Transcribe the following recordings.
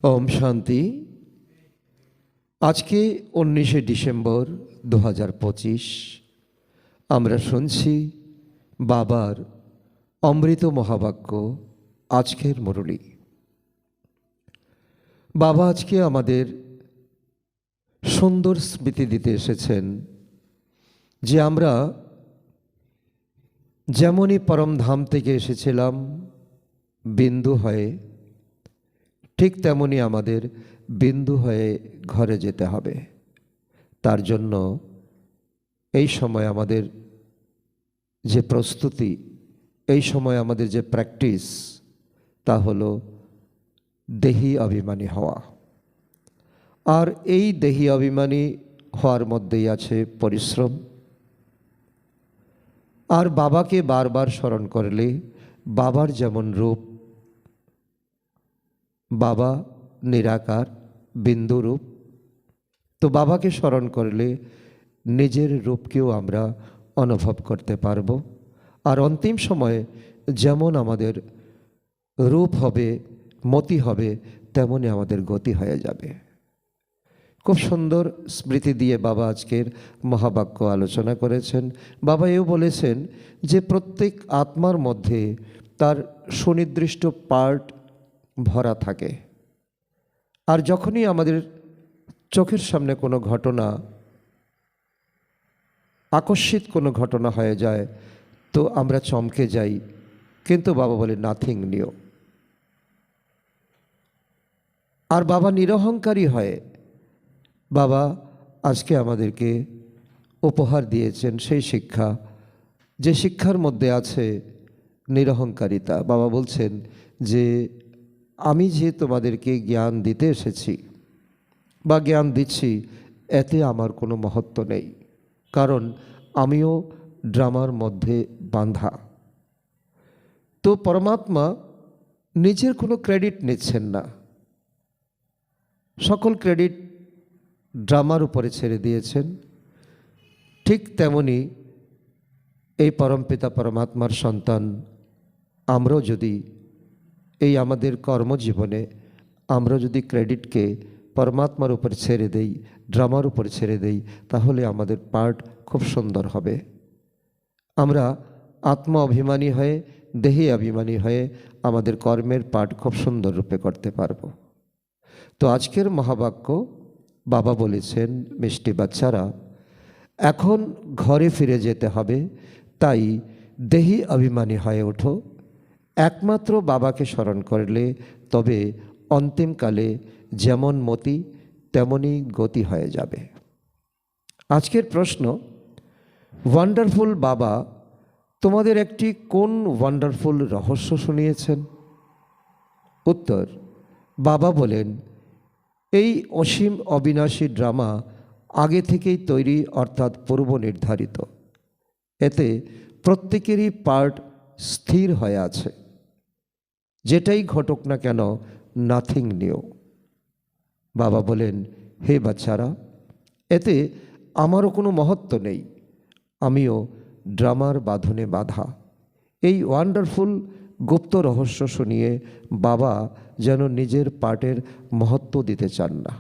ओम शांति। आज के 19 डिसेम्बर 2025 আমরা শুনছি বাবার অমৃত মহাবাক্য। আজকের মুরলী বাবা আজকে আমাদের সুন্দর স্মৃতি দিতে এসেছেন যে আমরা যেমনই পরমধাম থেকে এসেছিলাম বিন্দু হয়ে, ঠিক তেমনি আমাদের বিন্দু হয়ে ঘরে যেতে হবে। তার জন্য এই সময় আমাদের যে প্রস্তুতি, এই সময় আমাদের যে প্র্যাকটিস, তা হলো দেহি অভিমানী হওয়া। আর এই দেহি অভিমানী হওয়ার মধ্যেই আছে পরিশ্রম। আর বাবাকে বারবার স্মরণ করলে বাবার যেমন রূপ, বাবা নিরাকার বিন্দু রূপ, তো বাবাকে স্মরণ করলে নিজের রূপকেও আমরা অনুভব করতে পারব। আর অন্তিম সময়ে যেমন আমাদের রূপ হবে, মতি হবে, তেমনই আমাদের গতি হয়ে যাবে। খুব সুন্দর স্মৃতি দিয়ে বাবা আজকের মহাবাক্য আলোচনা করেছেন। বাবা এও বলেছেন যে প্রত্যেক আত্মার মধ্যে তার সুনির্দিষ্ট পার্ট ভরা থাকে। আর যখনই আমাদের চোখের সামনে কোনো ঘটনা, আকস্মিক কোনো ঘটনা হয়ে যায়, তো আমরা চমকে যাই, কিন্তু বাবা বলে নাথিং নিউ। আর বাবা নিরহংকারী হয়। বাবা আজকে আমাদেরকে উপহার দিয়েছেন সেই শিক্ষা, যে শিক্ষার মধ্যে আছে নিরহংকারিতা। বাবা বলছেন যে আমি যে তোমাদেরকে জ্ঞান দিতে এসেছি বা জ্ঞান দিচ্ছি, এতে আমার কোনো মহত্ব নেই, কারণ আমিও ড্রামার মধ্যে বাঁধা। তো পরমাত্মা নিজের কোনো ক্রেডিট নিচ্ছেন না, সকল ক্রেডিট ড্রামার উপরে ছেড়ে দিয়েছেন। ঠিক তেমনি এই পরমপিতা পরমাত্মার সন্তান আমরাও যদি এই আমাদের কর্মজীবনে আমরা যদি ক্রেডিটকে পরমাত্মার উপর ছেড়ে দেই, ড্রামার উপর ছেড়ে দেই, তাহলে আমাদের পার্ট খুব সুন্দর হবে। আমরা আত্মা অভিমানী হয়ে, দেহে অভিমানী হয়ে আমাদের কর্মের পার্ট খুব সুন্দর রূপে করতে পারব। তো আজকের মহাবাক্য বাবা বলেছেন, মিষ্টি বাচ্চারা, এখন ঘরে ফিরে যেতে হবে, তাই দেহি অভিমানী হয়ে ওঠো। একমাত্র বাবাকে স্মরণ করলে তবে অন্তিমকালে যেমন মতি তেমনই গতি হয়ে যাবে। আজকের প্রশ্ন, ওয়ান্ডারফুল বাবা তোমাদের একটি কোন ওয়ান্ডারফুল রহস্য শুনিয়েছেন? উত্তর, বাবা বলেন, এই অসীম অবিনাশী ড্রামা আগে থেকেই তৈরি, অর্থাৎ পূর্ব নির্ধারিত। এতে প্রত্যেকেরই পার্ট স্থির হয়ে আছে। যেটাই ঘটুক না কেন, নাথিং নিউ। বাবা বলেন, হে বাচ্চারা, এতে আমারও কোনো মহত্ব নেই, আমিও ড্রামার বাঁধনে বাঁধা। এই ওয়ান্ডারফুল গুপ্ত রহস্য শুনিয়ে বাবা যেন নিজের পার্টের মহত্ব দিতে চান না।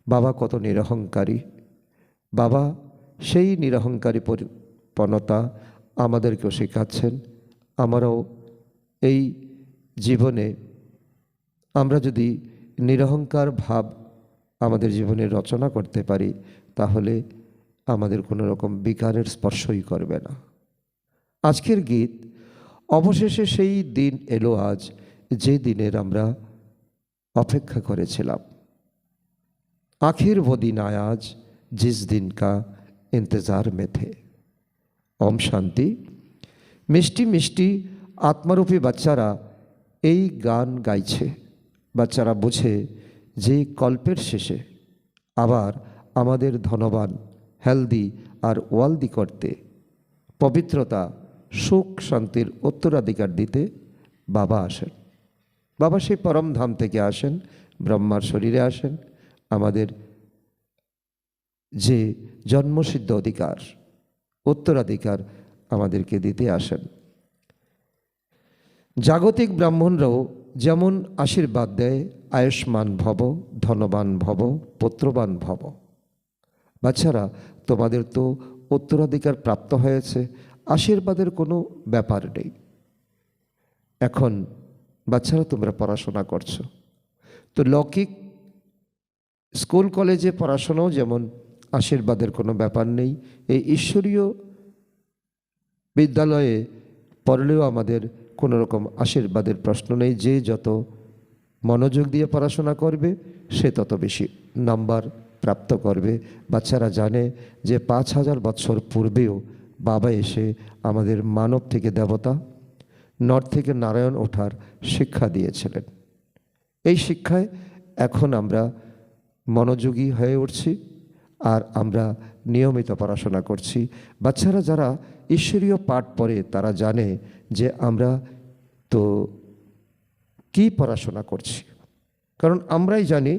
বাবা কত নিরহংকারী। বাবা সেই নিরহংকারী পরিপন্নতা আমাদেরকেও শেখাচ্ছেন। আমরাও এই জীবনে আমরা যদি নিরহংকার ভাব আমাদের জীবনে রচনা করতে পারি, তাহলে আমাদের কোনো রকম বিকারের স্পর্শই করবে না। আজকের গীত, অবশেষে সেই দিন এলো আজ, যে দিনের আমরা অপেক্ষা করেছিলাম। आखिर वो दिन आया आज जिस दिन का इंतज़ार में थे। ओम शांति। मिष्टी मिष्टी आत्मारूपी বাচ্চারা এই গান গাইছে। বাচ্চারা বুঝে যে কল্পের শেষে আবার আমাদের ধনবান, হেলদি আর ওয়ালদি করতে, পবিত্রতা, সুখ শান্তির উত্তরাধিকার দিতে বাবা আসেন। বাবা সেই পরমধাম থেকে আসেন, ব্রহ্মার শরীরে আসেন, আমাদের যে জন্মসিদ্ধ অধিকার, উত্তরাধিকার আমাদেরকে দিতে আসেন। জাগতিক ব্রাহ্মণরাও যেমন আশীর্বাদ দেয়, আয়ুষ্মান ভব, ধনবান ভব, পুত্রবান ভব। বাচ্চারা, তোমাদের তো উত্তরাধিকার প্রাপ্ত হয়েছে, আশীর্বাদের কোনো ব্যাপার নেই। এখন বাচ্চারা তোমরা পড়াশোনা করছো, তো লৌকিক স্কুল কলেজে পড়াশোনাও যেমন আশীর্বাদের কোনো ব্যাপার নেই, এই ঈশ্বরীয় বিদ্যালয়ে পড়লেও আমাদের কোনো রকম আশীর্বাদের প্রশ্ন নেই। যে যত মনোযোগ দিয়ে পড়াশোনা করবে সে তত বেশি নাম্বার প্রাপ্ত করবে। বাচ্চারা জানে যে 5000 বছর পূর্বেও বাবা এসে আমাদের মানব থেকে দেবতা, নর থেকে নারায়ণ ওঠার শিক্ষা দিয়েছিলেন। এই শিক্ষায় এখন আমরা মনোযোগী হয়ে উঠছি আর আমরা নিয়মিত পড়াশোনা করছি। বাচ্চারা যারা ঈশ্বরীয় পাঠ পড়ে তারা জানে যে আমরা তো কি পড়াশোনা করছি, কারণ আমরাই জানি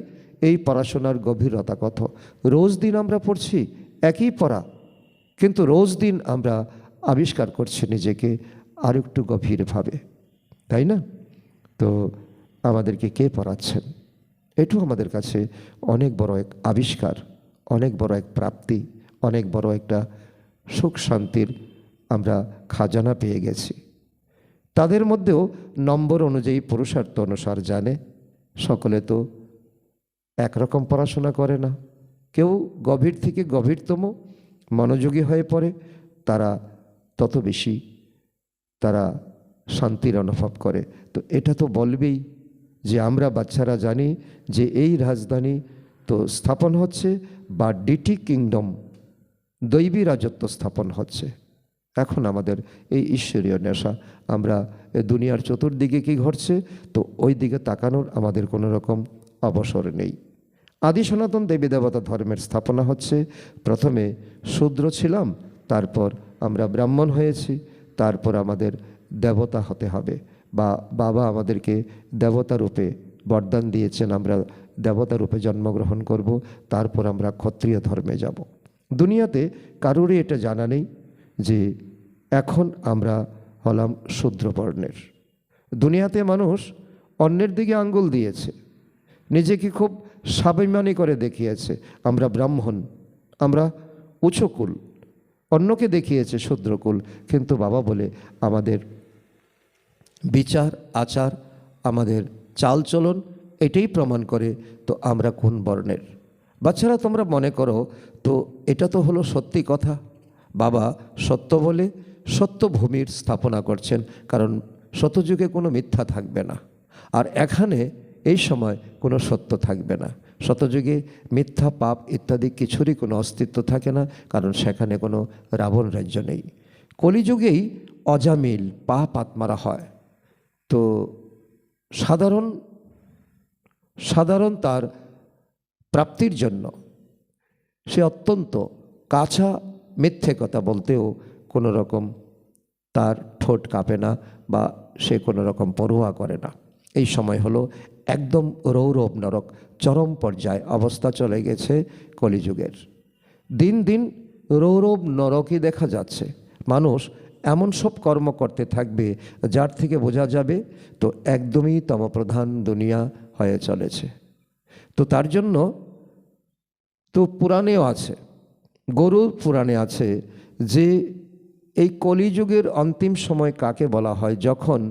এই পড়াশোনার গভীরতা কত। রোজ দিন আমরা পড়ছি একই পড়া, কিন্তু রোজ দিন আমরা আবিষ্কার করছি নিজেকে আর একটু গভীরভাবে, তাই না? তো আমাদেরকে কে পড়াচ্ছেন, এটাও আমাদের কাছে অনেক বড় এক আবিষ্কার, অনেক বড় এক প্রাপ্তি, অনেক বড় একটা সুখ শান্তির আমরা খাজানা পেয়ে গেছি। তাদের মধ্যেও নম্বর অনুযায়ী পুরুষার্থ অনুসার জানে। সকলে তো একরকম পড়াশোনা করে না, কেউ গভীর থেকে গভীরতম মনোযোগী হয়ে পড়ে, তারা তত বেশি তারা শান্তির অনুভব করে। তো এটা তো বলবেই যে আমরা বাচ্চারা জানি যে এই রাজধানী তো স্থাপন হচ্ছে বা ডিটি কিংডম, দৈবী রাজত্ব স্থাপন হচ্ছে। এখন আমাদের এই ঈশ্বরীয় নেশা, আমরা দুনিয়ার চতুর্দিকে কি ঘটছে তো ওই দিকে তাকানোর আমাদের কোনো রকম অবসর নেই। আদি সনাতন দেবী দেবতা ধর্মের স্থাপনা হচ্ছে। প্রথমে শূদ্র ছিলাম, তারপর আমরা ব্রাহ্মণ হয়েছি, তারপর আমাদের দেবতা হতে হবে, বা বাবা আমাদেরকে দেবতা রূপে বরদান দিয়েছেন, আমরা দেবতা রূপে জন্মগ্রহণ করব, তারপর আমরা ক্ষত্রিয় ধর্মে যাব। দুনিয়াতে কারোরই এটা জানা নেই যে এখন আমরা হলাম শূদ্র বর্ণের। দুনিয়াতে মানুষ অন্যের দিকে আঙ্গুল দিয়েছে, নিজেকে খুব স্বাভিমানী করে দেখিয়েছে, আমরা ব্রাহ্মণ, আমরা উচ্চকুল, অন্যকে দেখিয়েছে শূদ্রকুল। কিন্তু বাবা বলে আমাদের বিচার আচার, আমাদের চালচলন এটাই প্রমাণ করে তো আমরা কোন বর্ণের। বাচ্চারা তোমরা মনে করো তো এটা তো হলো সত্যি কথা, বাবা সত্য বলে সত্য ভূমির স্থাপনা করছেন, কারণ সত্যযুগে কোনো মিথ্যা থাকবে না, আর এখানে এই সময় কোনো সত্য থাকবে না। সত্যযুগে মিথ্যা পাপ ইত্যাদি কিছুরই কোনো অস্তিত্ব থাকে না, কারণ সেখানে কোনো রাবণ রাজ্য নেই। কলিযুগেই অজামিল পাপ আত্মারা হয়। তো সাধারণ তার প্রাপ্তির জন্য সে অত্যন্ত কাঁচা মিথ্যে কথা বলতেও কোনো রকম তার ঠোঁট কাঁপে না বা সে কোনো রকম পরোয়া করে না। এই সময় হলো একদম রৌরব নরক, চরম পর্যায়ে অবস্থা চলে গেছে কলিযুগের। দিন দিন রৌরব নরকই দেখা যাচ্ছে। মানুষ এমন সব কর্ম করতে থাকবে যার থেকে বোঝা যাবে তো একদমই তমপ্রধান দুনিয়া হয়ে চলেছে। তো তার জন্য তো পুরাণেও আছে, গরুর পুরাণে আছে যে এই কলিযুগের অন্তিম সময় কাকে বলা হয়, যখন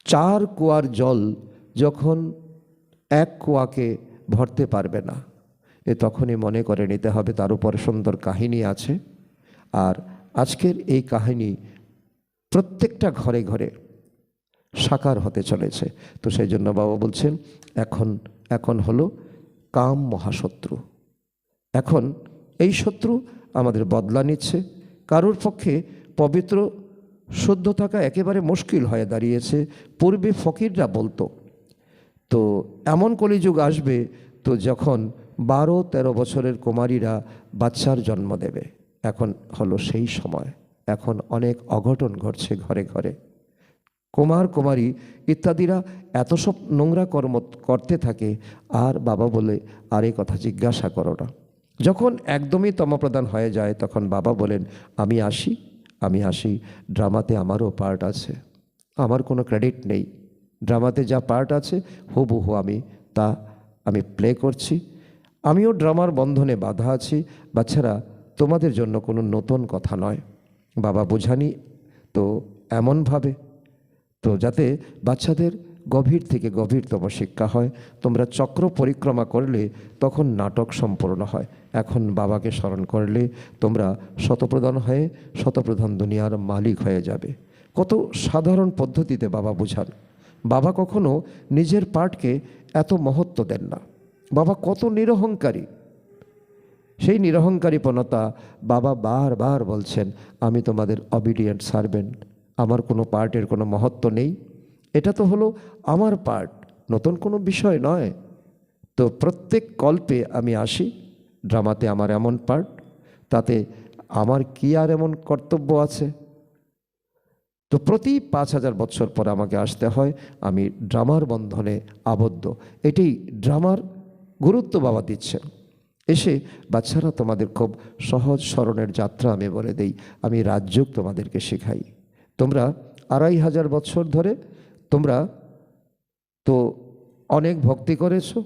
4 কুয়ার জল যখন 1 কুয়াকে ভরতে পারবে না, তখনই মনে করে নিতে হবে তার উপর সুন্দর কাহিনী আছে। আর আজকের এই কাহিনী প্রত্যেকটা ঘরে ঘরে সাকার হতে চলেছে। তো সেই জন্য বাবা বলছেন এখন হলো কাম মহাশত্রু। এখন এই শত্রু আমাদের বদলা নিচ্ছে। কারোর পক্ষে পবিত্র শুদ্ধ থাকা একেবারে মুশকিল হয়ে দাঁড়িয়েছে। পূর্বে ফকিররা বলতো, তো এমন কলিযুগ আসবে তো যখন 12-13 বছরের কুমারীরা বাচ্চার জন্ম দেবে। এখন হলো সেই সময়। এখন অনেক অঘটন ঘটছে ঘরে ঘরে। কুমার কুমারী ইত্যাদিরা এত সব নোংরা কর্ম করতে থাকে, আর বাবা বলে আর এই কথা জিজ্ঞাসা করো না। যখন একদমই তমপ্রধান হয়ে যায় তখন বাবা বলেন আমি আসি, ড্রামাতে আমারও পার্ট আছে। আমার কোনো ক্রেডিট নেই। ড্রামাতে যা পার্ট আছে হুবহু তা আমি প্লে করছি। আমিও ড্রামার বন্ধনে বাঁধা আছি। বাচ্চারা, তোমাদের জন্য কোনো নতুন কথা নয়। বাবা বোঝানি তো এমনভাবে তো যাতে বাচ্চাদের গভীর থেকে গভীরতম শিক্ষা হয়। তোমরা চক্র পরিক্রমা করলে তখন নাটক সম্পূর্ণ হয়। এখন বাবাকে স্মরণ করলে তোমরা শতপ্রধান হয়ে শতপ্রধান দুনিয়ার মালিক হয়ে যাবে। কত সাধারণ পদ্ধতিতে বাবা বোঝান। বাবা কখনো নিজের পার্টকে এত মহত্ব দেন না। বাবা কত নিরহংকারী। সেই নিরহংকারীপনতা বাবা বারবার বলছেন, আমি তোমাদের অবিডিয়েন্ট সার্ভেন্ট, আমার কোনো পার্টের কোনো মহত্ব নেই। এটা তো হলো আমার পার্ট, নতুন কোনো বিষয় নয়। তো প্রত্যেক কল্পে আমি আসি, ড্রামাতে আমার এমন পার্ট, তাতে আমার কি আর এমন কর্তব্য আছে? তো প্রতি 5,000 বছর পর আমাকে আসতে হয়। আমি ড্রামার বন্ধনে আবদ্ধ। এটি ড্রামার গুরুত্ব বাবা দিচ্ছেন। এসে বাচ্চারা, তোমাদের খুব সহজ স্মরণের যাত্রা আমি বলে দেই। আমি রাজযোগ তোমাদেরকে শেখাই। তোমরা 2,500 বছর ধরে তোমরা তো অনেক ভক্তি করেছো,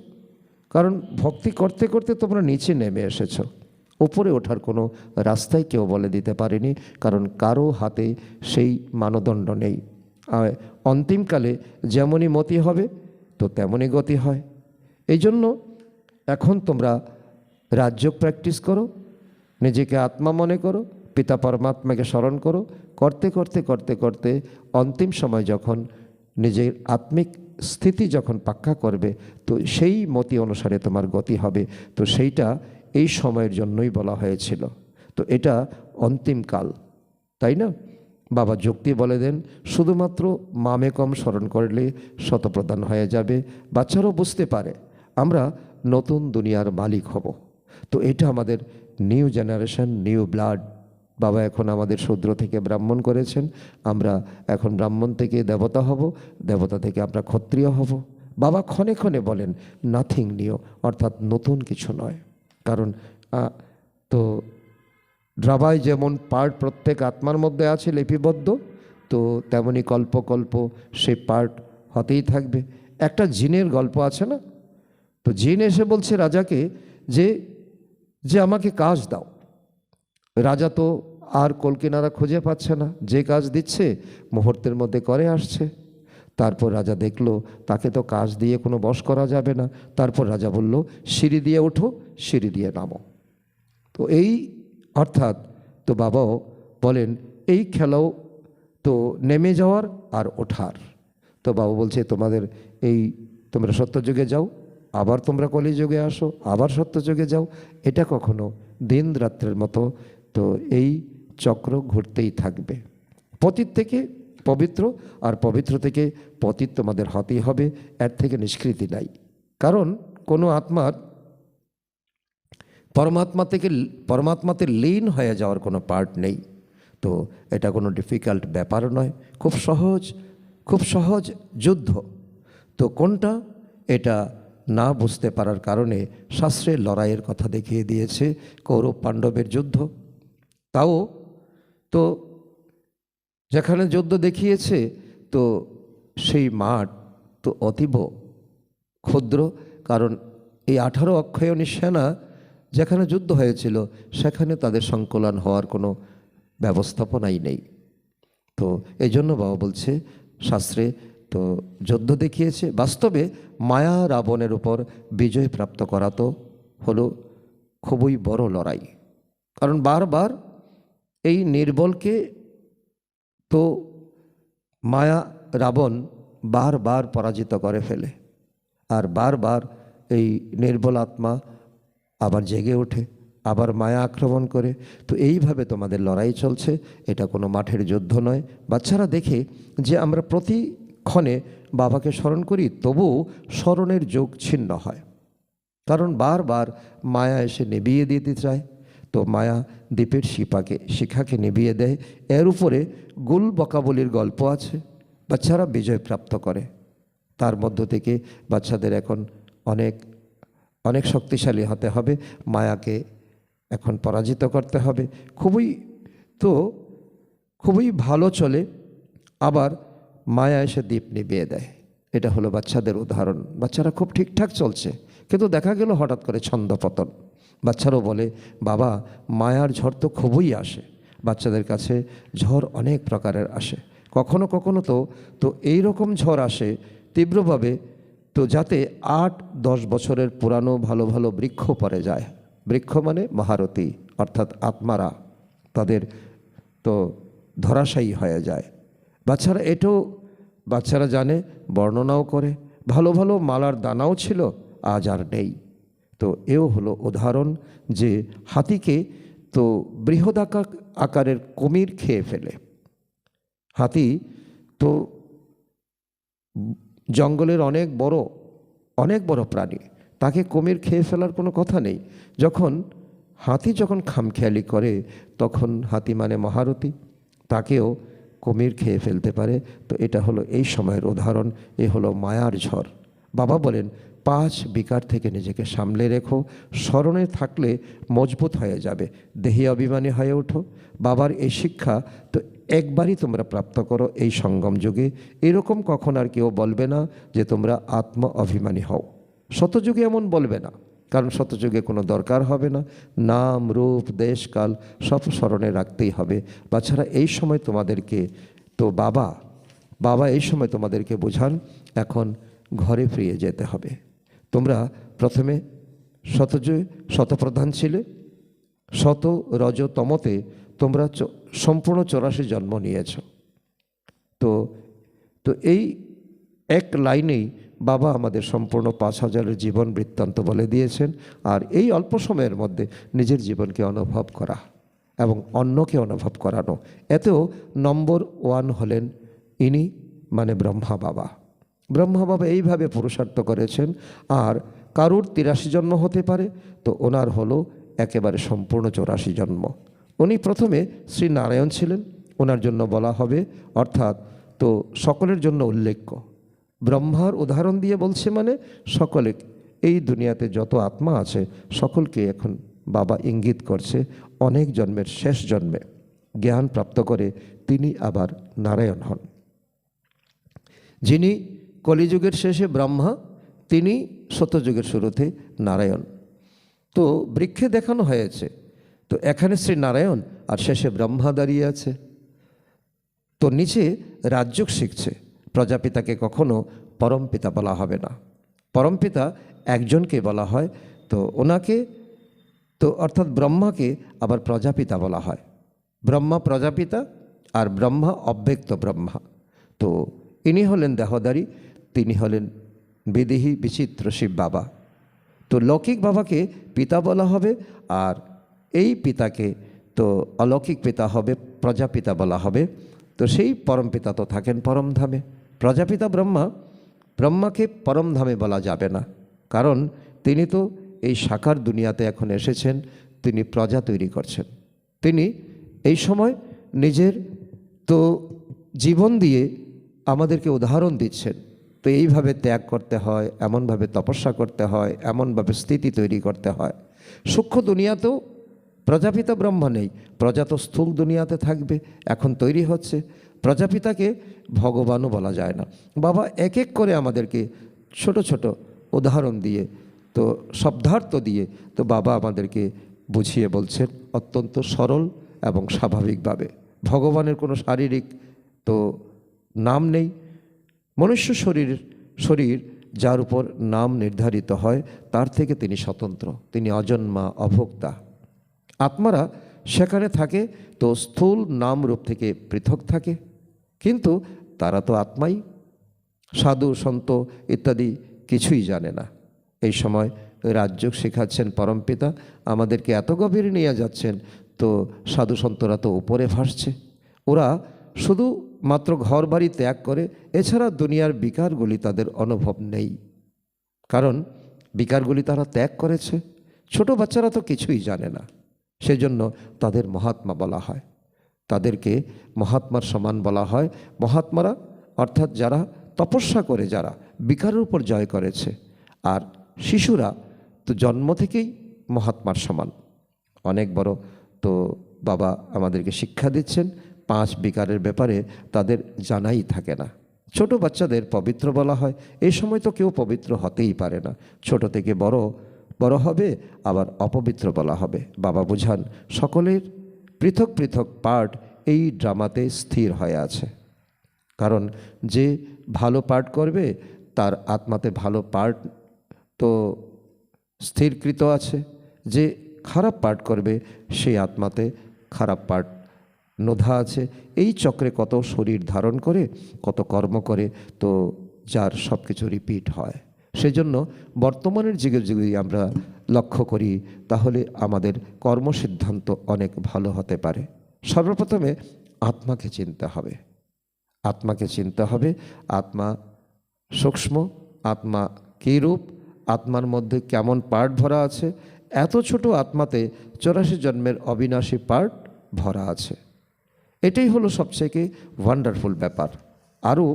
কারণ ভক্তি করতে করতে তোমরা নিচে নেমে এসেছো। উপরে ওঠার কোনো রাস্তাই কেউ বলে দিতে পারেনি, কারণ কারো হাতে সেই মানদণ্ড নেই। আর অন্তিমকালে যেমনই মতি হবে তো তেমনই গতি হয়। এই জন্য এখন তোমরা রাজযোগ প্র্যাকটিস করো, নিজেকে আত্মা মনে করো, পিতা পরমাত্মাকে স্মরণ করো। করতে করতে করতে করতে অন্তিম সময় যখন নিজের আত্মিক স্থিতি যখন পাক্কা করবে, তো সেই মতি অনুসারে তোমার গতি হবে। তো সেইটা এই সময়ের জন্যই বলা হয়েছিল। তো এটা অন্তিমকাল, তাই না? বাবা যুক্তি বলে দেন, শুধুমাত্র মামে কম স্মরণ করলে শতপ্রধান হয়ে যাবে। বাচ্চারাও বুঝতে পারে আমরা নতুন দুনিয়ার মালিক হব। তো এটা আমাদের নিউ জেনারেশন, নিউ ব্লাড। বাবা এখন আমাদের শূদ্র থেকে ব্রাহ্মণ করেছেন। আমরা এখন ব্রাহ্মণ থেকে দেবতা হব, দেবতা থেকে আমরা ক্ষত্রিয় হব। বাবা ক্ষণে ক্ষণে বলেন নাথিং নিউ, অর্থাৎ নতুন কিছু নয়। কারণ তো ড্রামায় যেমন পার্ট প্রত্যেক আত্মার মধ্যে আছে লিপিবদ্ধ, তো তেমনি কল্প কল্প সেই পার্ট হতেই থাকবে। একটা জিনের গল্প আছে না? তো জিন এসে বলছে রাজাকে যে যে আমাকে কাজ দাও। রাজা তো আর কলকিনারা খুঁজে পাচ্ছে না, যে কাজ দিচ্ছে মুহূর্তের মধ্যে করে আসছে। তারপর রাজা দেখলো তাকে তো কাজ দিয়ে কোনো বশ করা যাবে না। তারপর রাজা বলল, সিঁড়ি দিয়ে ওঠো, সিঁড়ি দিয়ে নামো। তো এই অর্থাৎ তো বাবাও বলেন এই খেলাও তো নেমে যাওয়ার আর ওঠার। তো বাবা বলছে তোমাদের তোমরা সত্যযুগে যাও, আবার তোমরা কলিযুগে আসো, আবার সত্যযুগে যাও। এটা কখনো দিন রাত্রের মতো, তো এই চক্র ঘুরতেই থাকবে। পতিত থেকে পবিত্র, আর পবিত্র থেকে পতিত তোমাদের হতেই হবে। এর থেকে নিষ্কৃতি নাই। কারণ কোনো আত্মার পরমাত্মাতে লীন হয়ে যাওয়ার কোনো পার্ট নেই। তো এটা কোনো ডিফিকাল্ট ব্যাপার নয়, খুব সহজ যুদ্ধ। তো কোনটা এটা না বুঝতে পারার কারণে শাস্ত্রে লড়াইয়ের কথা দেখিয়ে দিয়েছে, কৌরব পাণ্ডবের যুদ্ধ। তাও তো যেখানে যুদ্ধ দেখিয়েছে, তো সেই মাঠ তো অতীব ক্ষুদ্র। কারণ এই 18 অক্ষয়ণী সেনা যেখানে যুদ্ধ হয়েছিল সেখানে তাদের সংকলন হওয়ার কোনো ব্যবস্থাপনাই নেই। তো এই জন্য বাবা বলছে শাস্ত্রে তো যুদ্ধ দেখিয়েছে। বাস্তবে মায়া রাবণের উপর বিজয় প্রাপ্ত করা তো হলো খুবই বড় লড়াই। কারণ বারবার এই নির্বলকে তো মায়া রাবণ বারবার পরাজিত করে ফেলে, আর বারবার এই নির্বল আত্মা আবার জেগে ওঠে, আবার মায়া আক্রমণ করে। তো এইভাবে তোমাদের লড়াই চলছে, এটা কোনো মাঠের যুদ্ধ নয়। বাচ্চারা দেখে যে আমরা প্রতিক্ষণে বাবাকে স্মরণ করি, তবুও স্মরণের যোগ ছিন্ন হয়। কারণ বারবার মায়া এসে নিভিয়ে দিতে চায়। তো মায়া দ্বীপের শিখাকে নিভিয়ে দেয়। এর উপরে গুল বকাবলির গল্প আছে, বাচ্চারা বিজয় প্রাপ্ত করে। তার মধ্য থেকে বাচ্চাদের এখন অনেক অনেক শক্তিশালী হতে হবে, মায়াকে এখন পরাজিত করতে হবে। খুবই ভালো চলে। আবার মায়া এসে দীপ নিভিয়ে দেয়। এটা হলো বাচ্চাদের উদাহরণ। বাচ্চারা খুব ঠিকঠাক চলছে, কিন্তু দেখা গেল হঠাৎ করে ছন্দপতন। বাচ্চারাও বলে, বাবা মায়ার ঝড় তো খুবই আসে। বাচ্চাদের কাছে ঝড় অনেক প্রকারের আসে। কখনো কখনো তো এই রকম ঝড় আসে তীব্রভাবে, তো যাতে 8-10 বছরের পুরানো ভালো ভালো বৃক্ষ পড়ে যায়। বৃক্ষ মানে মহারথী, অর্থাৎ আত্মারা, তাদের তো ধরাশায়ী হয়ে যায়। বাচ্চারা জানে, বর্ণনাও করে। ভালো ভালো মালার দানাও ছিল, আজ আর নেই। তো এও হলো উদাহরণ যে হাতিকে তো বৃহদাকার আকারের কুমির খেয়ে ফেলে। হাতি তো জঙ্গলের অনেক বড় প্রাণী, তাকে কুমির খেয়ে ফেলার কোনো কথা নেই। হাতি যখন খামখেয়ালি করে, তখন হাতি মানে মহারথী, তাকেও কুমির খেয়ে ফেলতে পারে। তো এটা হলো এই সময়ের উদাহরণ। এ হলো মায়ার ঝড়। বাবা বলেন, 5 বিকার থেকে নিজেকে সামলে রেখো। স্মরণে থাকলে মজবুত হয়ে যাবে, দেহি অভিমানী হয়ে ওঠো। বাবার এই শিক্ষা তো একবারই তোমরা প্রাপ্ত করো এই সঙ্গম যুগে। এরকম কখন আর কেউ বলবে না যে তোমরা আত্ম অভিমানী হও। শতযুগে এমন বলবে না, কারণ শতযুগে কোনো দরকার হবে না। নাম, রূপ, দেশ, কাল সব স্মরণে রাখতেই হবে। বাচ্চারা, এই সময় তোমাদেরকে তো বাবা এই সময় তোমাদেরকে বোঝান, এখন ঘরে ফিরে যেতে হবে। তোমরা প্রথমে শতপ্রধান ছিলে, শত রজ তমতে তোমরা সম্পূর্ণ 84 জন্ম নিয়েছ। তো এই এক লাইনেই বাবা আমাদের সম্পূর্ণ 5000-এর জীবন বৃত্তান্ত বলে দিয়েছেন। আর এই অল্প সময়ের মধ্যে নিজের জীবনকে অনুভব করা এবং অন্যকে অনুভব করানো, এতেও নম্বর 1 হলেন ইনি, মানে ব্রহ্মা বাবা। ব্রহ্মা বাবা এইভাবে পুরুষার্থ করেছেন। আর কারুর 83 জন্ম হতে পারে, তো ওনার হলো একেবারে সম্পূর্ণ 84 জন্ম। উনি প্রথমে শ্রী নারায়ণ ছিলেন, ওনার জন্য বলা হবে, অর্থাৎ তো সকলের জন্য উল্লেখ্য। ব্রহ্মার উদাহরণ দিয়ে বলছে, মানে সকলে, এই দুনিয়াতে যত আত্মা আছে সকলকে এখন বাবা ইঙ্গিত করছে অনেক জন্মের শেষ জন্মে জ্ঞান প্রাপ্ত করে তিনি আবার নারায়ণ হন। যিনি কলিযুগের শেষে ব্রহ্মা, তিনি সত্যযুগের শুরুতে নারায়ণ। তো বৃক্ষে দেখানো হয়েছে, তো এখানে শ্রী নারায়ণ আর শেষে ব্রহ্মা দাঁড়িয়ে আছে। তো নিচে রাজযোগ শিখছে। প্রজাপিতাকে কখনো পরমপিতা বলা হবে না। পরমপিতা একজনকে বলা হয়, তো ওনাকে তো অর্থাৎ ব্রহ্মাকে আবার প্রজাপিতা বলা হয়। ব্রহ্মা প্রজাপিতা আর ব্রহ্মা অব্যক্ত ব্রহ্মা। তো ইনি হলেন দেহধারী, তিনি হলেন বিদেহী বিচিত্র শিব বাবা। তো লৌকিক বাবাকে পিতা বলা হবে, আর এই পিতাকে তো অলৌকিক পিতা হবে, প্রজাপিতা বলা হবে। তো সেই পরমপিতা তো থাকেন পরমধামে। প্রজাপিতা ব্রহ্মাকে পরমধামে বলা যাবে না, কারণ তিনি তো এই সাকার দুনিয়াতে এখন এসেছেন, তিনি প্রজা তৈরি করছেন। তিনি এই সময় নিজের তো জীবন দিয়ে আমাদেরকে উদাহরণ দিচ্ছেন। তো এইভাবে ত্যাগ করতে হয়, এমনভাবে তপস্যা করতে হয়, এমনভাবে স্থিতি তৈরি করতে হয়। সূক্ষ্ম দুনিয়াতেও প্রজাপিতা ব্রহ্মা নেই, প্রজা তো স্থূল দুনিয়াতে থাকবে, এখন তৈরি হচ্ছে। প্রজাপিতাকে ভগবানও বলা যায় না। বাবা এক এক করে আমাদেরকে ছোট ছোট উদাহরণ দিয়ে, তো শব্দার্থ দিয়ে, তো বাবা আমাদেরকে বুঝিয়ে বলছেন অত্যন্ত সরল এবং স্বাভাবিকভাবে। ভগবানের কোনো শারীরিক তো নাম নেই। মনুষ্য শরীর যার উপর নাম নির্ধারিত হয়, তার থেকে তিনি স্বতন্ত্র, তিনি অজন্মা, অভোক্তা। আত্মারা সেখানে থাকে, তো স্থূল নাম রূপ থেকে পৃথক থাকে, কিন্তু তারা তো আত্মাই। সাধু সন্ত ইত্যাদি কিছুই জানে না। এই সময় রাজযোগ শেখাচ্ছেন পরমপিতা, আমাদেরকে এত গভীরে নিয়ে যাচ্ছেন। তো সাধু সন্তরা তো উপরে ভাসছে, ওরা শুধু মাত্র ঘর বাড়ি ত্যাগ করে, এছাড়া দুনিয়ার বিকারগুলি তাদের অনুভব নেই, কারণ বিকারগুলি তারা ত্যাগ করেছে। ছোট বাচ্চারা তো কিছুই জানে না, সেজন্য তাদের মহাত্মা বলা হয়, তাদেরকে মহাত্মার সমান বলা হয়। মহাত্মারা অর্থাৎ যারা তপস্যা করে, যারা বিকারের উপর জয় করেছে। আর শিশুরা তো জন্ম থেকেই মহাত্মার সমান, অনেক বড়। তো বাবা আমাদেরকে শিক্ষা দিচ্ছেন 5 বিকারের ব্যাপারে তাদের জানাই থাকে না। ছোট বাচ্চাদের পবিত্র বলা হয়, এই সময় তো কেউ পবিত্র হতেই পারে না। ছোট থেকে বড় বড় হবে, আবার অপবিত্র বলা হবে। বাবা বোঝান সকলের পৃথক পৃথক পার্ট এই ড্রামাতে স্থির হয়ে আছে। কারণ যে ভালো পার্ট করবে তার আত্মাতে ভালো পার্ট তো স্থিরকৃত আছে, যে খারাপ পার্ট করবে সেই আত্মাতে খারাপ পার্ট নোধা আছে। এই চক্রে কত শরীর ধারণ করে, কত কর্ম করে, তো যার সব কিছু রিপিট হয়। সেজন্য বর্তমানের যুগে যদি আমরা লক্ষ্য করি তাহলে আমাদের কর্মসিদ্ধান্ত অনেক ভালো হতে পারে। সর্বপ্রথমে আত্মাকে চিনতে হবে। আত্মাকে চিনতে হবে, আত্মা সূক্ষ্ম, আত্মা কী রূপ, আত্মার মধ্যে কেমন পার্ট ভরা আছে। এত ছোট আত্মাতে 84 জন্মের অবিনাশী পার্ট ভরা আছে। এটাই হলো সবথেকে ওয়ান্ডারফুল ব্যাপার। আরও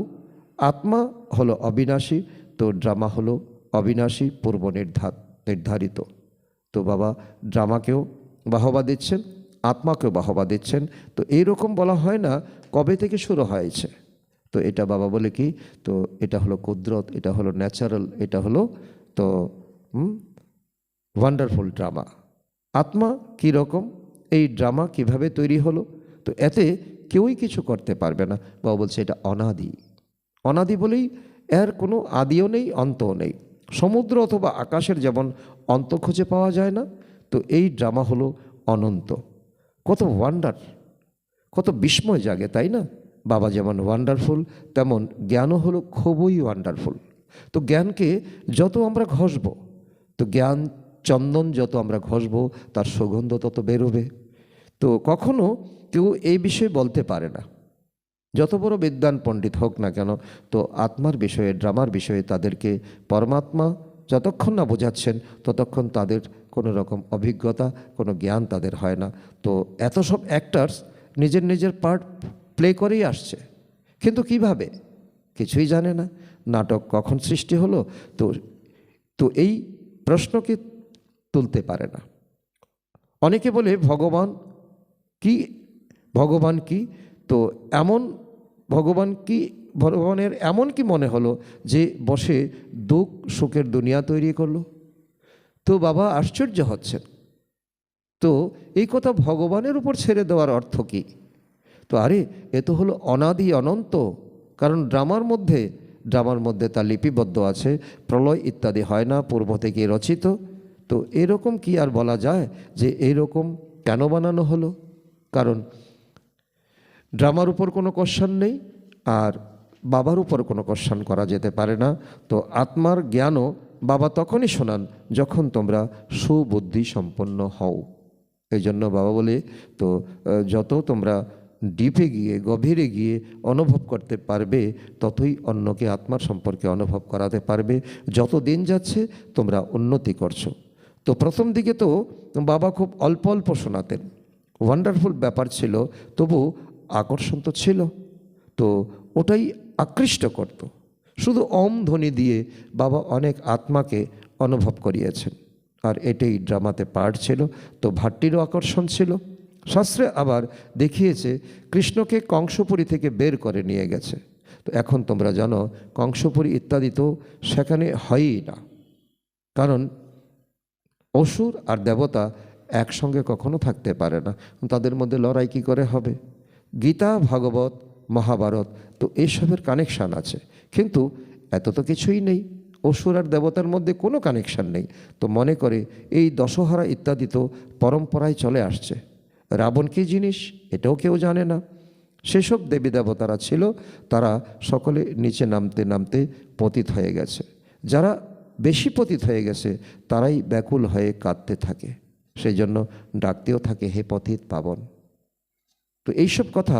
আত্মা হলো অবিনাশী, তো ড্রামা হলো অবিনাশী, পূর্ব নির্ধারিত। তো বাবা ড্রামাকেও বাহবা দিচ্ছেন, আত্মাকেও বাহবা দিচ্ছেন। তো এইরকম বলা হয় না কবে থেকে শুরু হয়েছে। তো এটা বাবা বলে কি, তো এটা হলো কুদরত, এটা হলো ন্যাচারাল, এটা হলো তো ওয়ান্ডারফুল ড্রামা। আত্মা কী রকম, এই ড্রামা কিভাবে তৈরি হলো, তো এতে কেউই কিছু করতে পারবে না। বাবা বলছে এটা অনাদি। অনাদি বলেই এর কোনো আদিও নেই, অন্তও নেই। সমুদ্র অথবা আকাশের যেমন অন্ত খুঁজে পাওয়া যায় না, তো এই ড্রামা হলো অনন্ত। কত ওয়ান্ডার, কত বিস্ময় জাগে, তাই না? বাবা যেমন ওয়ান্ডারফুল, তেমন জ্ঞানও হলো খুবই ওয়ান্ডারফুল। তো জ্ঞানকে যত আমরা ঘষব, তো জ্ঞান চন্দন যত আমরা ঘষব তার সুগন্ধ তত বেরোবে। তো কখনো কেউ এই বিষয়ে বলতে পারে না, যত বড় বিদ্বান পণ্ডিত হোক না কেন, তো আত্মার বিষয়ে, ড্রামার বিষয়ে তাদেরকে পরমাত্মা যতক্ষণ না বোঝাচ্ছেন ততক্ষণ তাদের কোনো রকম অভিজ্ঞতা, কোনো জ্ঞান তাদের হয় না। তো এত সব অ্যাক্টার্স নিজের নিজের পার্ট প্লে করেই আসছে, কিন্তু কিভাবে কিছুই জানে না। নাটক কখন সৃষ্টি হলো, তো তো এই প্রশ্নকে তুলতে পারে না। অনেকে বলে ভগবান কি, ভগবান কি, তো এমন ভগবান কি, ভগবানের এমন কি মনে হলো যে বসে দুঃখ সুখের দুনিয়া তৈরি করলো। তো বাবা আশ্চর্য হচ্ছেন, তো এই কথা ভগবানের উপর ছেড়ে দেওয়ার অর্থ কি? তো আরে এ তো হলো অনাদি অনন্ত। কারণ ড্রামার মধ্যে তা লিপিবদ্ধ আছে, প্রলয় ইত্যাদি হয় না, পূর্ব থেকে রচিত। তো এরকম কি আর বলা যায় যে এইরকম কেন বানানো হলো? কারণ ড্রামার উপর কোনো কোশ্চেন নেই, আর বাবার উপর কোনো কোশ্চেন করা যেতে পারে না। তো আত্মার জ্ঞানও বাবা তখনই শোনান যখন তোমরা সুবুদ্ধি সম্পন্ন হও। এই জন্য বাবা বলে, তো যত তোমরা ডিপে গিয়ে, গভীরে গিয়ে অনুভব করতে পারবে, ততই অন্যকে আত্মার সম্পর্কে অনুভব করাতে পারবে। যত দিন যাচ্ছে তোমরা উন্নতি করছো। তো প্রথম দিকে তো বাবা খুব অল্প অল্প শোনাতেন, ওয়ান্ডারফুল ব্যাপার ছিল, তবু আকর্ষণ তো ছিল। তো ওটাই আকৃষ্ট করত। শুধু ওম ধ্বনি দিয়ে বাবা অনেক আত্মাকে অনুভব করিয়েছেন, আর এটাই ড্রামাতে পার্ট ছিল। তো ভাট্টিরও আকর্ষণ ছিল। শাস্ত্রে আবার দেখিয়েছে কৃষ্ণকে কংসপুরী থেকে বের করে নিয়ে গেছে। তো এখন তোমরা জানো কংসপুরী ইত্যাদি তো সেখানে হয়ই না, কারণ অসুর আর দেবতা একসঙ্গে কখনো থাকতে পারে না, তাদের মধ্যে লড়াই কী করে হবে? গীতা, ভাগবত, মহাভারত, তো এসবের কানেকশান আছে, কিন্তু এত তো কিছুই নেই। অসুর আর দেবতার মধ্যে কোনো কানেকশান নেই। তো মনে করে এই দশহরা ইত্যাদি তো পরম্পরায় চলে আসছে। রাবণ কী জিনিস এটাও কেউ জানে না। সেসব দেবী দেবতারা ছিল, তারা সকলে নিচে নামতে নামতে পতিত হয়ে গেছে। যারা বেশি পতিত হয়ে গেছে তারাই ব্যাকুল হয়ে কাঁদতে থাকে, সেই জন্য ডাকতেও থাকে হে পতিত পাবন। তো এইসব কথা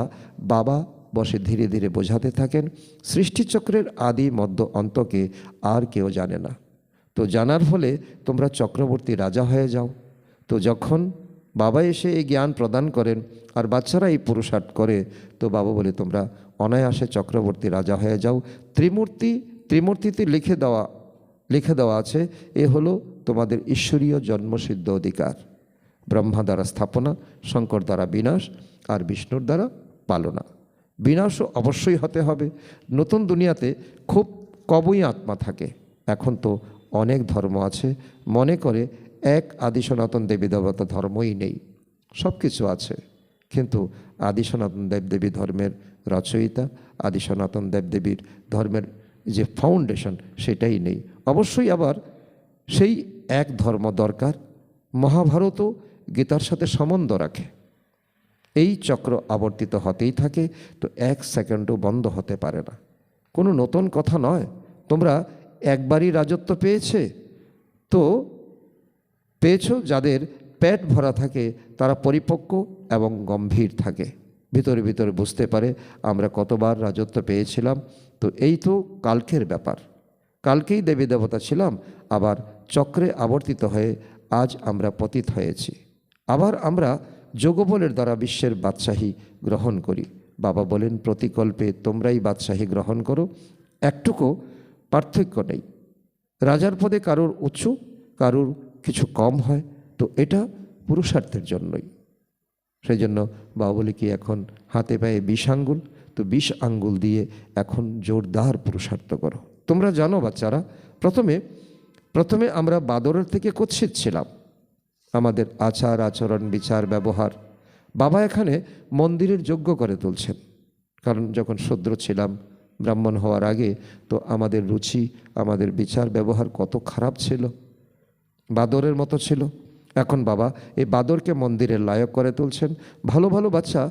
বাবা বসে ধীরে ধীরে বোঝাতে থাকেন। সৃষ্টিচক্রের আদি মধ্য অন্তকে আর কেউ জানে না। তো জানার ফলে তোমরা চক্রবর্তী রাজা হয়ে যাও। তো যখন বাবা এসে এই জ্ঞান প্রদান করেন আর বাচ্চারা এই পুরুষার্থ করে, তো বাবা বলে তোমরা অনায়াসে চক্রবর্তী রাজা হয়ে যাও। ত্রিমূর্তিতে লিখে দেওয়া আছে, এ হলো তোমাদের ঈশ্বরীয় জন্মসিদ্ধ অধিকার। ব্রহ্মা দ্বারা স্থাপনা, শঙ্কর দ্বারা বিনাশ, আর বিষ্ণুর দ্বারা পালনা। বিনাশও অবশ্যই হতে হবে। নতুন দুনিয়াতে খুব কমই আত্মা থাকে। এখন তো অনেক ধর্ম আছে, মনে করে এক আদি সনাতন দেবী দেবতা ধর্মই নেই। সব কিছু আছে, কিন্তু আদি সনাতন দেবদেবী ধর্মের রচয়িতা, আদি সনাতন দেবদেবীর ধর্মের যে ফাউন্ডেশন সেটাই নেই। অবশ্যই আবার সেই এক ধর্ম দরকার। মহাভারতও গীতার সাথে সম্বন্ধ রাখে। এই চক্র আবর্তিত হতেই থাকে, তো এক সেকেন্ডও বন্ধ হতে পারে না। কোনো নতুন কথা নয়। তোমরা একবারই রাজত্ব তো পেয়েছো। যাদের পেট ভরা থাকে তারা পরিপক্ক এবং গম্ভীর থাকে, ভিতরে ভিতরে বুঝতে পারে আমরা কতবার রাজত্ব পেয়েছিলাম। তো এই তো কালকের ব্যাপার, কালকেই দেবী দেবতা ছিলাম, আবার চক্রে আবর্তিত হয়ে আজ আমরা পতিত হয়েছি। আবার আমরা যোগবলের দ্বারা বিশ্বের বাদশাহী গ্রহণ করি। বাবা বলেন প্রতিকল্পে তোমরাই বাদশাহী গ্রহণ করো, একটুকু পার্থক্য নেই। রাজার পদে কারোর উচ্চ, কারোর কিছু কম হয়, তো এটা পুরুষার্থের জন্যই। সেই জন্য বাবা বলে কি এখন হাতে পায়ে 20 আঙ্গুল, তো 20 আঙ্গুল দিয়ে এখন জোরদার পুরুষার্থ করো। তোমরা জানো বাচ্চারা, প্রথমে আমরা বাদরের থেকে কুৎসিত ছিলাম। আমাদের আচার আচরণ বিচার ব্যবহার বাবা এখানে মন্দিরের যোগ্য করে তুলছেন। কারণ যখন শূদ্র ছিলাম ব্রাহ্মণ হওয়ার আগে, তো আমাদের রুচি, আমাদের বিচার ব্যবহার কত খারাপ ছিল, বাদরের মতো ছিল। এখন বাবা এই বাদরকে মন্দিরের লায়ক করে তুলছেন। ভালো ভালো বাচ্চা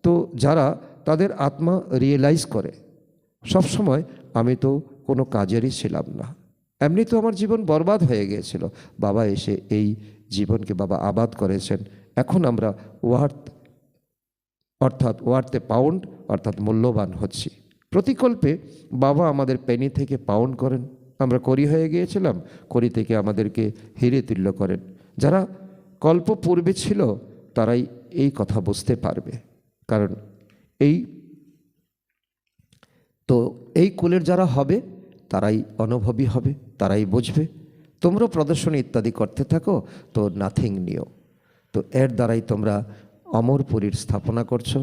তো যারা তাদের আত্মা রিয়েলাইজ করে, সব সময় আমি তো কোনো কাজেরই ছিলাম না, এমনি তো আমার জীবন বরবাদ হয়ে গিয়েছিল। বাবা এসে এই জীবনকে বাবা আবাদ করেছেন। এখন আমরা ওয়ার্থে পাউন্ড অর্থাৎ মূল্যবান হচ্ছি। প্রতিকল্পে বাবা আমাদের পেনি থেকে পাউন্ড করেন। আমরা করি হয়ে গিয়েছিলাম, করি থেকে আমাদেরকে হিরে তুল্য করেন। যারা কল্প পূর্বে ছিল তারাই এই কথা বুঝতে পারবে, কারণ এই কুলের যারা হবে তারাই অনুভবী হবে, তারাই বুঝবে। তোমরা প্রদর্শনী ইত্যাদি করতে থাকো, তো নাথিং নিও। তো এর দ্বারাই তোমরা অমরপুরীর স্থাপনা করছো।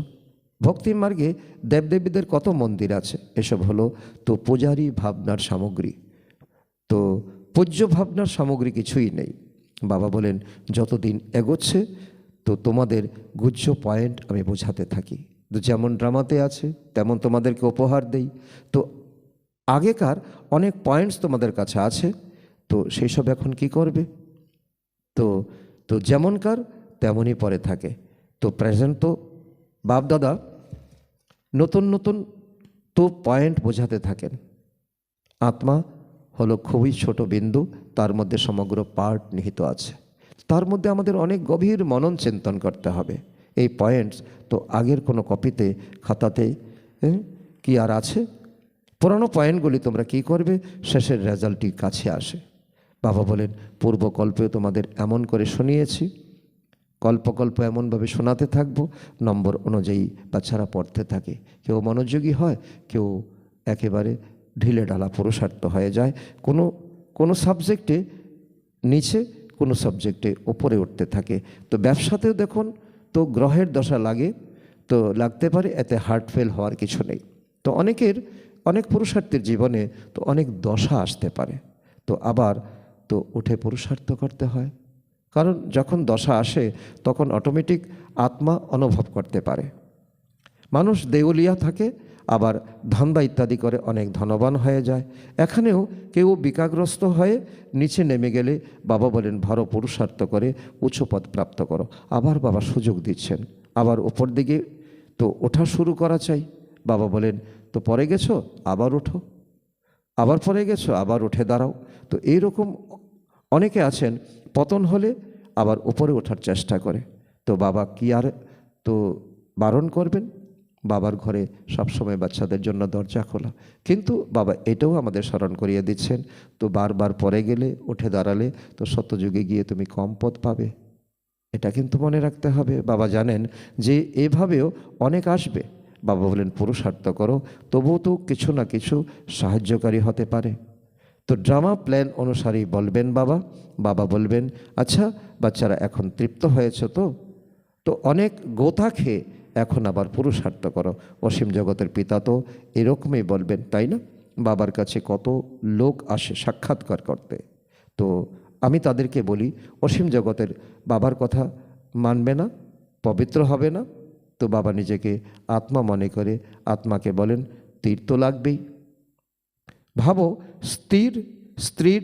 ভক্তি মার্গে দেবদেবীদের কত মন্দির আছে, এসব হলো তো পূজারী ভাবনার সামগ্রী। তো পূজ্য ভাবনার সামগ্রী কিছুই নেই। বাবা বলেন যতদিন এগোচ্ছে তো তোমাদের গুহ্য পয়েন্ট আমি বোঝাতে থাকি। তো যেমন ড্রামাতে আছে তেমন তোমাদেরকে উপহার দেই। তো আগেকার অনেক পয়েন্টস তোমাদের কাছে আছে, তো সেই সব এখন কি করবে? তো যেমনকার তেমনই পরে থাকে। তো প্রেজেন্ট তো বাপদাদা নতুন নতুন তো পয়েন্ট বোঝাতে থাকেন। আত্মা হলো খুবই ছোট বিন্দু, তার মধ্যে সমগ্র পার্ট নিহিত আছে। তার মধ্যে আমাদের অনেক গভীর মনন চিন্তন করতে হবে। এই পয়েন্টস তো আগের কোনো কপিতে খাতাতে কি আর আছে? পুরানো পয়েন্টগুলি তোমরা কি করবে, শেষের রেজাল্টটি কাছে আসে। বাবা বলেন পূর্বকল্পেও তোমাদের এমন করে শুনিয়েছি, কল্প এমনভাবে শোনাতে থাকবো, নম্বর অনুযায়ী বাচ্চারা পড়তে থাকে। কেউ মনোযোগী হয়, কেউ একেবারে ঢিলে ঢালা পুরুষার্থ হয়ে যায়। কোনো সাবজেক্টে নিচে, কোনো সাবজেক্টে ওপরে উঠতে থাকে। তো ব্যবসাতেও দেখুন, তো গ্রহের দশা লাগে, তো লাগতে পারে, এতে হার্ট ফেল হওয়ার কিছু নেই। তো অনেক পুরুষার্থীর জীবনে তো অনেক দশা আসতে পারে, তো আবার তো উঠে পুরুষার্থ করতে হয়। কারণ যখন দশা আসে তখন অটোমেটিক আত্মা অনুভব করতে পারে। মানুষ দেউলিয়া থাকে, আবার ধান্দা ইত্যাদি করে অনেক ধনবান হয়ে যায়। এখানেও কেউ বিকারগ্রস্ত হয়ে নিচে নেমে গেলে বাবা বলেন ভালো পুরুষার্থ করে উচ্চ পদ প্রাপ্ত করো। আবার বাবা সুযোগ দিচ্ছেন, আবার ওপর দিকে তো ওঠা শুরু করা চাই। বাবা বলেন তো পরে গেছো আবার ওঠো, আবার পরে গেছো আবার উঠে দাঁড়াও। তো এইরকম অনেকে আছেন পতন হলে আবার উপরে ওঠার চেষ্টা করে। তো বাবা কি আর তো বারণ করবেন? বাবার ঘরে সবসময় বাচ্চাদের জন্য দরজা খোলা, কিন্তু বাবা এটাও আমাদের স্মরণ করিয়ে দিচ্ছেন, তো বারবার পরে গেলে উঠে দাঁড়ালে তো সত্যযুগে গিয়ে তুমি কম পদ পাবে, এটা কিন্তু মনে রাখতে হবে। বাবা জানেন যে এভাবেও অনেক আসবে। বাবা বলেন পুরুষার্থ করো, তবুও তো কিছু না কিছু সাহায্যকারী হতে পারে। তো ড্রামা প্ল্যান অনুসারেই বলবেন বাবা বলবেন আচ্ছা বাচ্চারা এখন তৃপ্ত হয়েছে তো অনেক গোথা খেয়ে এখন আবার পুরুষার্থ করো। অসীম জগতের পিতা তো এরকমই বলবেন, তাই না? বাবার কাছে কত লোক আসে সাক্ষাৎকার করতে, তো আমি তাদেরকে বলি অসীম জগতের বাবার কথা মানবে না, পবিত্র হবে না, তো বাবা নিজেকে আত্মা মনে করে আত্মাকে বলেন তীর তো লাগবেই। ভাবো স্ত্রীর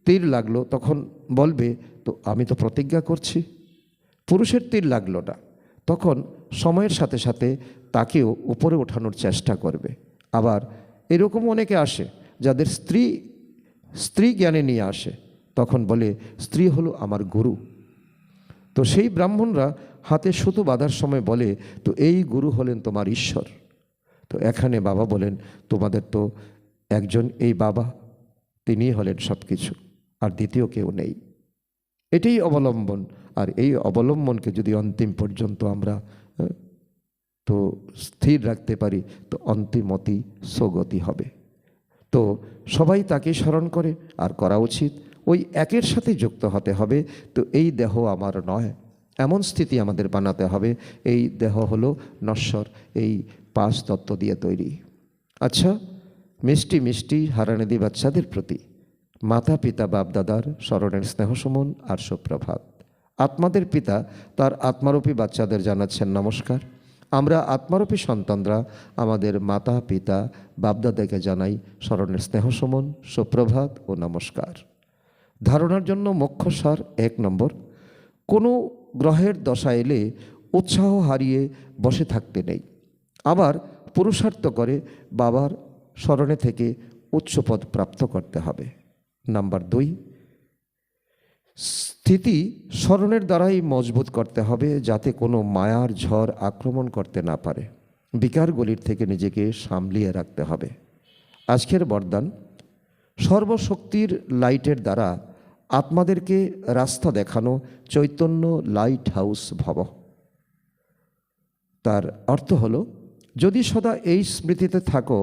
তীর লাগলো, তখন বলবে তো আমি তো প্রতিজ্ঞা করছি। পুরুষের তীর লাগলো না, তখন সময়ের সাথে সাথে তাকেও উপরে ওঠানোর চেষ্টা করবে। আবার এরকম অনেকে আসে যাদের স্ত্রী জ্ঞানে নিয়ে আসে, তখন বলে স্ত্রী হলো আমার গুরু। তো সেই ব্রাহ্মণরা হাতে সুতো বাঁধার সময় বলে তো এই গুরু হলেন তোমার ঈশ্বর। তো এখানে বাবা বলেন তোমাদের তো একজন এই বাবা, তিনিই হলেন সব কিছু, আর দ্বিতীয় কেউ নেই। এটাই অবলম্বন, আর এই অবলম্বনকে যদি অন্তিম পর্যন্ত আমরা তো স্থির রাখতে পারি তো অন্তিমতি সগতি হবে। তো সবাই তাকে স্মরণ করে, আর করা উচিত ওই একের সাথে যুক্ত হতে হবে। তো এই দেহ আমার নয়, এমন স্থিতি আমাদের বানাতে হবে। এই দেহ হলো নশ্বর, এই 5 তত্ত্ব দিয়ে তৈরি। আচ্ছা, মিষ্টি মিষ্টি হারানিধি বাচ্চাদের প্রতি মাতা পিতা বাপদাদার স্মরণের স্নেহসুমন আর সুপ্রভাত। আত্মাদের পিতা তার আত্মারূপী বাচ্চাদের জানাচ্ছেন নমস্কার। আমরা আত্মারূপী সন্তানরা আমাদের মাতা পিতা বাপদাদাকে জানাই স্মরণের স্নেহসুমন, সুপ্রভাত ও নমস্কার। ধারণার জন্য মুখ্য সার 1 নম্বর, কোনো গ্রহের দশা এলে উৎসাহ হারিয়ে বসে থাকতে নেই, আবার পুরুষার্থ করে বাবার স্মরণে থেকে উচ্চপদ প্রাপ্ত করতে হবে। নাম্বার 2, স্থিতি স্মরণের দ্বারাই মজবুত করতে হবে, যাতে কোনো মায়ার ঝড় আক্রমণ করতে না পারে। বিকারগুলির থেকে নিজেকে সামলিয়ে রাখতে হবে। আজকের বরদান, সর্বশক্তির লাইটের দ্বারা আত্মাদেরকে রাস্তা দেখানো চৈতন্য লাইট হাউস ভব। তার অর্থ হলো, যদি সদা এই স্মৃতিতে থাকো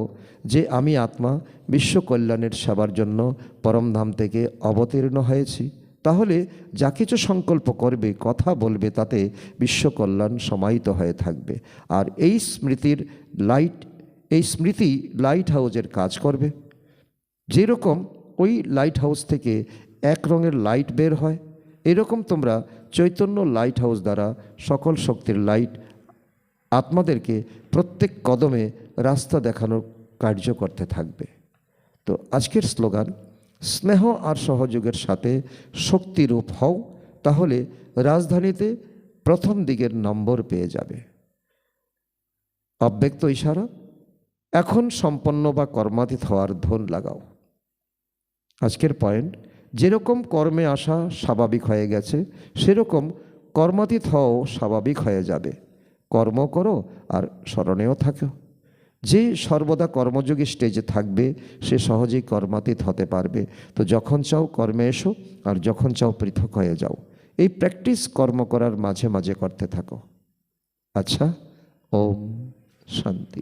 যে আমি আত্মা বিশ্ব কল্যাণের সেবার জন্য পরমধাম থেকে অবতীর্ণ হয়েছি, তাহলে যা কিছু সংকল্প করবে, কথা বলবে, তাতে বিশ্ব কল্যাণ সমাহিত হয়ে থাকবে। আর এই স্মৃতি লাইট হাউসের কাজ করবে। যেরকম ওই লাইট হাউস থেকে এক রঙের লাইট বের হয়, এরকম তোমরা চৈতন্য লাইট হাউস দ্বারা সকল শক্তির লাইট আত্মাদেরকে প্রত্যেক কদমে রাস্তা দেখানোর কার্য করতে থাকবে। তো আজকের স্লোগান, স্নেহ আর সহযোগের সাথে শক্তিরূপ হও, তাহলে রাজধানীতে প্রথম দিকের নম্বর পেয়ে যাবে। অব্যক্ত ইশারা, এখন সম্পন্ন বা কর্মাতীত হওয়ার ধন লাগাও। আজকের পয়েন্ট, যেরকম কর্মে আসা স্বাভাবিক হয়ে গেছে, সেরকম কর্মাতীত হওয়াও স্বাভাবিক হয়ে যাবে। কর্ম করো আর স্মরণেও থাকো। যে সর্বদা কর্মযোগী স্টেজে থাকবে সে সহজেই কর্মাতীত হতে পারবে। তো যখন চাও কর্মে এসো, আর যখন চাও পৃথক হয়ে যাও। এই প্র্যাকটিস কর্ম করার মাঝে মাঝে করতে থাকো। আচ্ছা, ওম শান্তি।